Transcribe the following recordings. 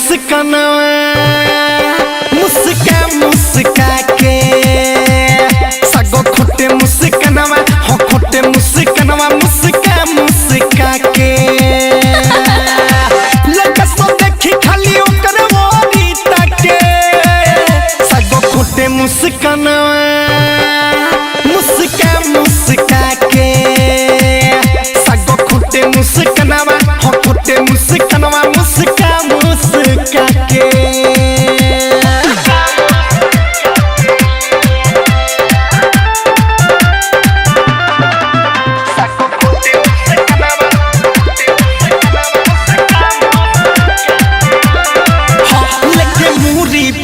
मुस्कानवा मुस्का मुस्का के सगो खोटे मुस्कानवा हो खोटे मुस्कानवा मुस्का मुस्का के लगा सो देखी खाली ओकर मोरी ताके सगो खोटे मुस्कानवा मुस्का मुस्का के सगो खोटे मुस्कानवा हो खोटे मुस्कानवा मुस्का मुस्का के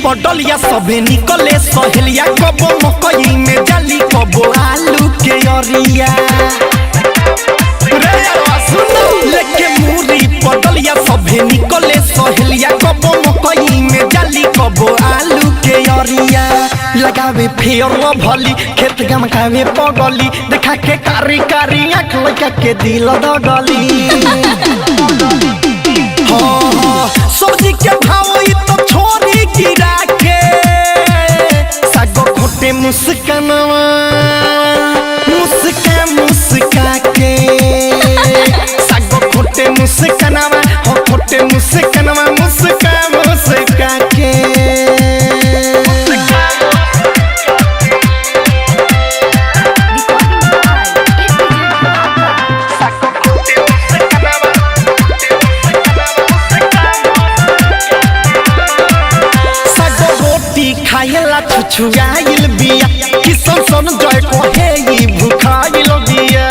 पडलिया सबे निकले सहेलिया कबो मकई में जाली कबो आलू के अरिया रे सुनो लेके मुरी पडलिया सबे निकले सहेलिया कबो मकई में जाली कबो आलू के अरिया लगावे फेर भली खेत गमकावे पगली देखा के कारी कारी आँख लगा के दिल दगली हाँ सब्जी के भाव तो छोरी गिरा के सगो खोटे मुस्कानवा मुस्का मुस्का के सगो खोटे मुस्कानवा हो खोटे मुस्कानवा मुस्का मुस्का के खायला छुछुआइल बिया किसन सन जय कहे ई भुखाइल बिया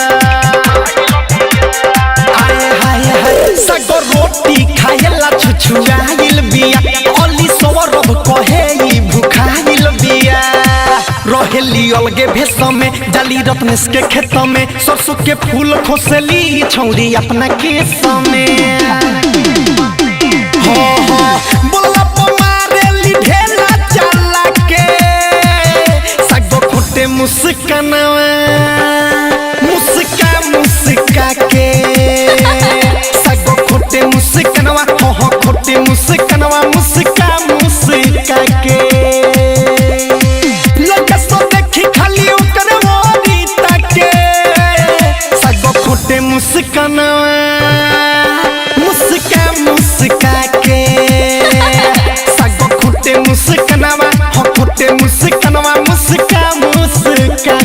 आए हाय हाय सगो रोटी खायला छुछुआइल बिया अली सवरब कहे ई भुखाइल बिया रहेली अलगे भेष में जाली रत्नेश के खेत में सरसों के फूल खोसेली छौरी अपना केस में हाँ हाँ बोला मारेली ढेला मुस्कानवा मुस्का मुस्का के सगो खोटे मुस्कानवा हो हो खोटे मुस्कानवा मुस्का मुस्का के लगा सो देखी खाली ओकर मोरी ताके सगो खोटे मुस्कानवा मुस्का मुस्का के सगो खोटे मुस्कानवा हो खोटे मुस्कानवा मुस्का मुस्का